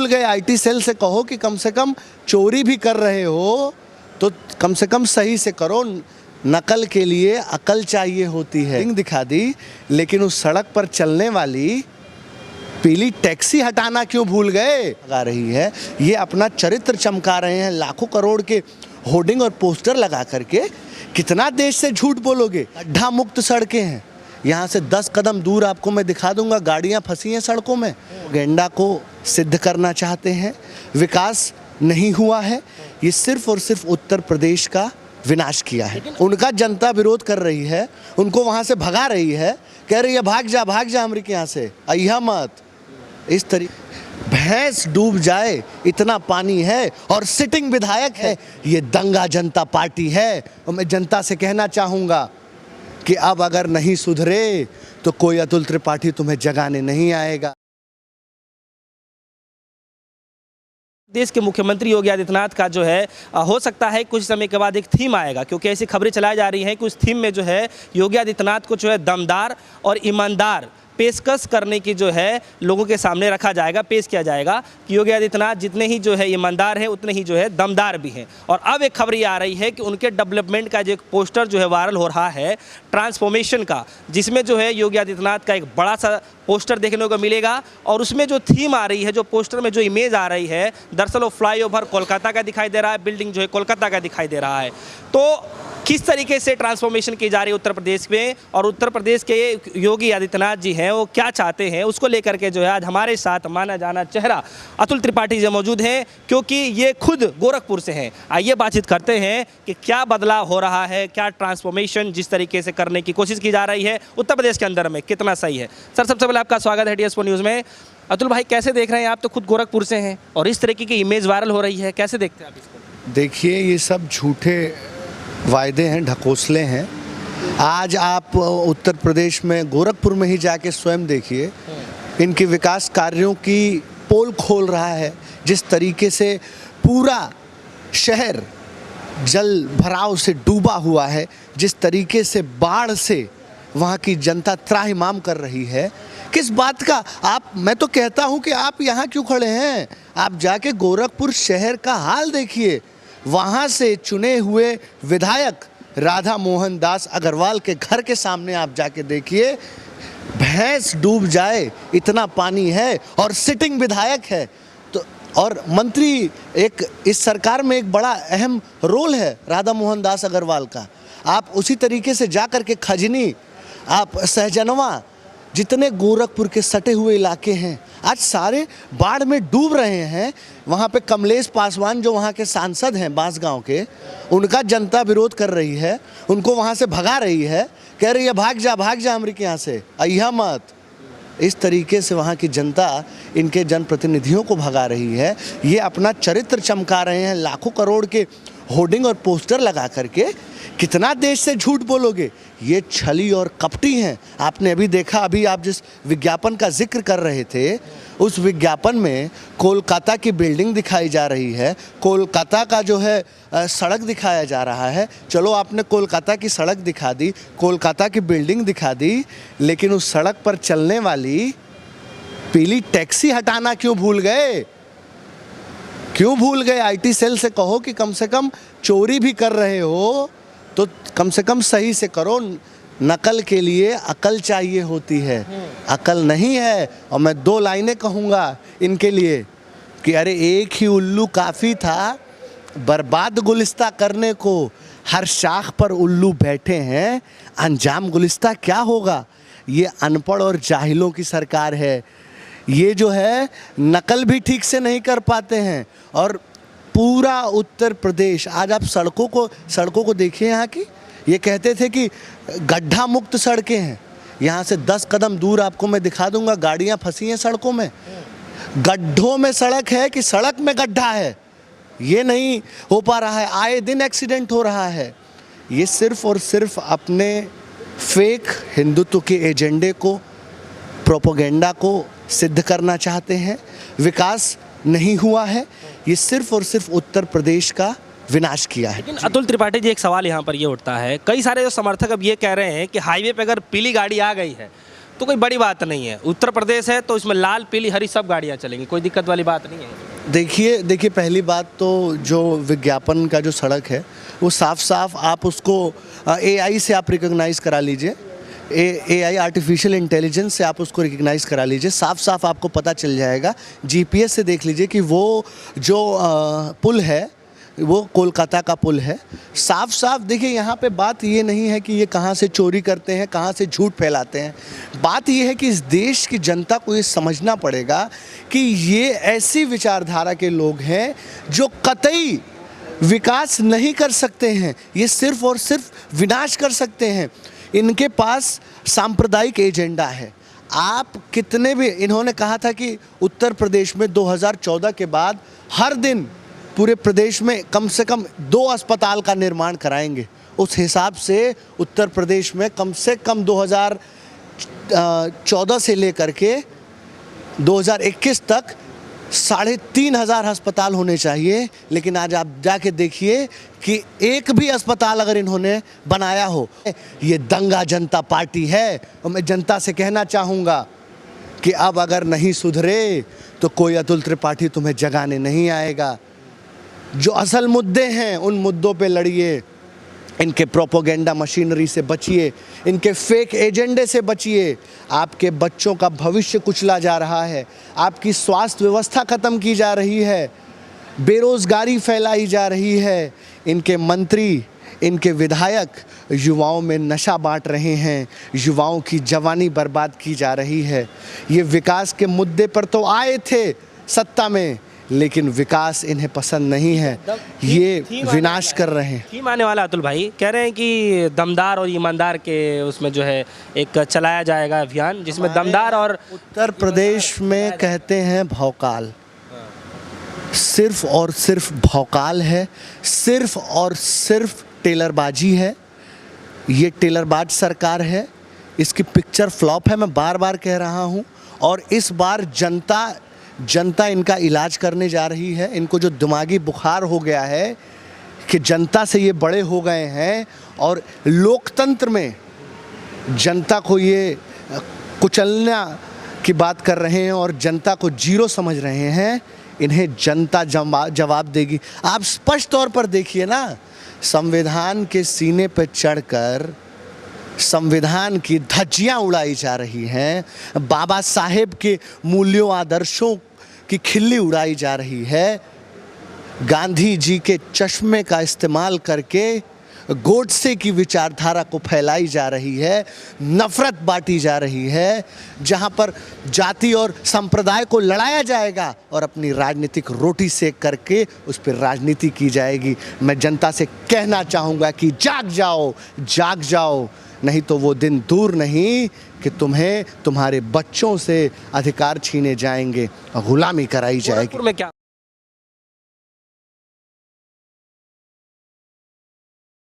गए IT cell से कहो कि कम से कम चोरी भी कर रहे हो तो कम से कम सही से करो, नकल के लिए अकल चाहिए होती है। दिखा दी, लेकिन उस सड़क पर चलने वाली पीली टैक्सी हटाना क्यों भूल गए? लगा रही है, ये अपना चरित्र चमका रहे हैं लाखों करोड़ के होर्डिंग और पोस्टर लगा करके। कितना देश से झूठ बोलोगे? गड्ढा मुक्त सड़कें हैं, यहाँ से 10 कदम दूर आपको मैं दिखा दूंगा गाड़ियाँ फंसी हैं सड़कों में। एजेंडा को सिद्ध करना चाहते हैं, विकास नहीं हुआ है, ये सिर्फ और सिर्फ उत्तर प्रदेश का विनाश किया है। उनका जनता विरोध कर रही है, उनको वहाँ से भगा रही है, कह रही है भाग जा अमरीका यहाँ से, अइहा मत। इस तरीके भैंस डूब जाए इतना पानी है और सिटिंग विधायक है, ये दंगा जनता पार्टी है। और मैं जनता से कहना चाहूँगा कि अब अगर नहीं सुधरे तो कोई अतुल त्रिपाठी तुम्हें जगाने नहीं आएगा। देश के मुख्यमंत्री योगी आदित्यनाथ का जो है हो सकता है कुछ समय के बाद एक थीम आएगा, क्योंकि ऐसी खबरें चलाई जा रही हैं कि उस थीम में जो है योगी आदित्यनाथ को जो है दमदार और ईमानदार पेशकश करने की जो है लोगों के सामने रखा जाएगा, पेश किया जाएगा कि योगी आदित्यनाथ जितने ही जो है ईमानदार हैं उतने ही जो है दमदार भी हैं। और अब एक खबर ये आ रही है कि उनके डेवलपमेंट का जो एक पोस्टर जो है वायरल हो रहा है ट्रांसफॉर्मेशन का, जिसमें जो है योगी आदित्यनाथ का एक बड़ा सा पोस्टर देखने को मिलेगा। और उसमें जो थीम आ रही है, जो पोस्टर में जो इमेज आ रही है, दरअसल वो फ्लाईओवर कोलकाता का दिखाई दे रहा है, बिल्डिंग जो है कोलकाता का दिखाई दे रहा है। तो किस तरीके से ट्रांसफॉर्मेशन की जा रही है उत्तर प्रदेश में, और उत्तर प्रदेश के योगी आदित्यनाथ जी हैं वो क्या चाहते हैं, उसको लेकर के जो है आज हमारे साथ माना जाना चेहरा अतुल त्रिपाठी जी मौजूद हैं, क्योंकि ये खुद गोरखपुर से हैं। आइए बातचीत करते हैं कि क्या बदलाव हो रहा है, क्या ट्रांसफॉर्मेशन जिस तरीके से करने की कोशिश की जा रही है उत्तर प्रदेश के अंदर में कितना सही है। सर, सबसे पहले आपका स्वागत है DS4 न्यूज़ में। अतुल भाई, कैसे देख रहे हैं आप? तो खुद गोरखपुर से हैं और इस तरीके की इमेज वायरल हो रही है, कैसे देखते हैं आप इसको? देखिए, ये सब झूठे वायदे हैं, ढकोसले हैं। आज आप उत्तर प्रदेश में गोरखपुर में ही जाके स्वयं देखिए, इनके विकास कार्यों की पोल खोल रहा है। जिस तरीके से पूरा शहर जल भराव से डूबा हुआ है, जिस तरीके से बाढ़ से वहाँ की जनता त्राहिमाम कर रही है, किस बात का आप, मैं तो कहता हूँ कि आप यहाँ क्यों खड़े हैं? आप जाके गोरखपुर शहर का हाल देखिए। वहाँ से चुने हुए विधायक राधा मोहन दास अग्रवाल के घर के सामने आप जाके देखिए, भैंस डूब जाए इतना पानी है और सिटिंग विधायक है। तो और मंत्री, एक इस सरकार में एक बड़ा अहम रोल है राधा मोहन दास अग्रवाल का। आप उसी तरीके से जा कर के खजनी, आप सहजनवा, जितने गोरखपुर के सटे हुए इलाके हैं आज सारे बाढ़ में डूब रहे हैं। वहाँ पे कमलेश पासवान जो वहाँ के सांसद हैं बांसगांव के, उनका जनता विरोध कर रही है, उनको वहाँ से भगा रही है, कह रही है भाग जा अमरीका यहाँ से, अइहा मत। इस तरीके से वहाँ की जनता इनके जनप्रतिनिधियों को भगा रही है। ये अपना चरित्र चमका रहे हैं लाखों करोड़ के होर्डिंग और पोस्टर लगा करके। कितना देश से झूठ बोलोगे? ये छली और कपटी हैं। आपने अभी देखा, अभी आप जिस विज्ञापन का जिक्र कर रहे थे, उस विज्ञापन में कोलकाता की बिल्डिंग दिखाई जा रही है, कोलकाता का जो है सड़क दिखाया जा रहा है। चलो, आपने कोलकाता की सड़क दिखा दी, कोलकाता की बिल्डिंग दिखा दी, लेकिन उस सड़क पर चलने वाली पीली टैक्सी हटाना क्यों भूल गए? क्यों भूल गए? आईटी सेल से कहो कि कम से कम चोरी भी कर रहे हो तो कम से कम सही से करो, नकल के लिए अकल चाहिए होती है। अकल नहीं है। और मैं 2 लाइनें कहूँगा इनके लिए कि अरे एक ही उल्लू काफ़ी था बर्बाद गुलिस्ता करने को, हर शाख पर उल्लू बैठे हैं, अंजाम गुलिस्ता क्या होगा? ये अनपढ़ और जाहिलों की सरकार है। ये जो है नकल भी ठीक से नहीं कर पाते हैं। और पूरा उत्तर प्रदेश आज आप सड़कों को देखिए यहाँ की। ये कहते थे कि गड्ढा मुक्त सड़कें हैं, यहाँ से 10 कदम दूर आपको मैं दिखा दूंगा गाड़ियाँ फंसी हैं सड़कों में। गड्ढों में सड़क है कि सड़क में गड्ढा है, ये नहीं हो पा रहा है। आए दिन एक्सीडेंट हो रहा है। ये सिर्फ और सिर्फ अपने फेक हिंदुत्व के एजेंडे को, प्रोपेगेंडा को सिद्ध करना चाहते हैं। विकास नहीं हुआ है, ये सिर्फ और सिर्फ उत्तर प्रदेश का विनाश किया है। लेकिन अतुल त्रिपाठी जी, एक सवाल यहाँ पर ये उठता है, कई सारे जो समर्थक अब ये कह रहे हैं कि हाईवे पे अगर पीली गाड़ी आ गई है तो कोई बड़ी बात नहीं है। उत्तर प्रदेश है तो इसमें लाल पीली हरी सब गाड़ियाँ चलेंगी, कोई दिक्कत वाली बात नहीं है। देखिए पहली बात तो जो विज्ञापन का जो सड़क है वो साफ साफ आप उसको AI से आप रिकॉग्नाइज करा लीजिए, AI आर्टिफिशियल इंटेलिजेंस से आप उसको रिकॉग्नाइज करा लीजिए, साफ साफ आपको पता चल जाएगा। GPS से देख लीजिए कि वो जो पुल है वो कोलकाता का पुल है। साफ साफ देखिए, यहाँ पे बात ये नहीं है कि ये कहाँ से चोरी करते हैं, कहाँ से झूठ फैलाते हैं। बात ये है कि इस देश की जनता को ये समझना पड़ेगा कि ये ऐसी विचारधारा के लोग हैं जो कतई विकास नहीं कर सकते हैं, ये सिर्फ और सिर्फ विनाश कर सकते हैं। इनके पास सांप्रदायिक एजेंडा है। आप कितने भी, इन्होंने कहा था कि उत्तर प्रदेश में 2014 के बाद हर दिन पूरे प्रदेश में कम से कम 2 अस्पताल का निर्माण कराएंगे। उस हिसाब से उत्तर प्रदेश में कम से कम 2014 से लेकर के 2021 तक 3,500 अस्पताल होने चाहिए। लेकिन आज आप जाके देखिए कि एक भी अस्पताल अगर इन्होंने बनाया हो, ये दंगा जनता पार्टी है। और मैं जनता से कहना चाहूँगा कि अब अगर नहीं सुधरे तो कोई अतुल त्रिपाठी तुम्हें जगाने नहीं आएगा। जो असल मुद्दे हैं उन मुद्दों पे लड़िए, इनके प्रोपोगेंडा मशीनरी से बचिए, इनके फेक एजेंडे से बचिए। आपके बच्चों का भविष्य कुचला जा रहा है, आपकी स्वास्थ्य व्यवस्था ख़त्म की जा रही है, बेरोज़गारी फैलाई जा रही है। इनके मंत्री, इनके विधायक युवाओं में नशा बांट रहे हैं, युवाओं की जवानी बर्बाद की जा रही है। ये विकास के मुद्दे पर तो आए थे सत्ता में, लेकिन विकास इन्हें पसंद नहीं है, ये विनाश कर रहे हैं। थीम आने वाला अतुल भाई कह रहे हैं कि दमदार और ईमानदार के उसमें जो है एक चलाया जाएगा अभियान, जिसमें दमदार और उत्तर प्रदेश में कहते हैं भौकाल, सिर्फ और सिर्फ भौकाल है, सिर्फ और सिर्फ टेलरबाजी है। ये टेलरबाज सरकार है, इसकी पिक्चर फ्लॉप है, मैं बार बार कह रहा हूँ। और इस बार जनता इनका इलाज करने जा रही है। इनको जो दिमागी बुखार हो गया है कि जनता से ये बड़े हो गए हैं और लोकतंत्र में जनता को ये कुचलना की बात कर रहे हैं और जनता को जीरो समझ रहे हैं। इन्हें जनता जवाब देगी। आप स्पष्ट तौर पर देखिए ना, संविधान के सीने पर चढ़कर संविधान की धज्जियां उड़ाई जा रही हैं, बाबा साहेब के मूल्यों आदर्शों की खिल्ली उड़ाई जा रही है, गांधी जी के चश्मे का इस्तेमाल करके गोडसे की विचारधारा को फैलाई जा रही है, नफरत बांटी जा रही है, जहां पर जाति और संप्रदाय को लड़ाया जाएगा और अपनी राजनीतिक रोटी सेक करके उस पर राजनीति की जाएगी। मैं जनता से कहना चाहूँगा कि जाग जाओ, नहीं तो वो दिन दूर नहीं कि तुम्हें तुम्हारे बच्चों से अधिकार छीने जाएंगे, गुलामी कराई जाएगी। में क्या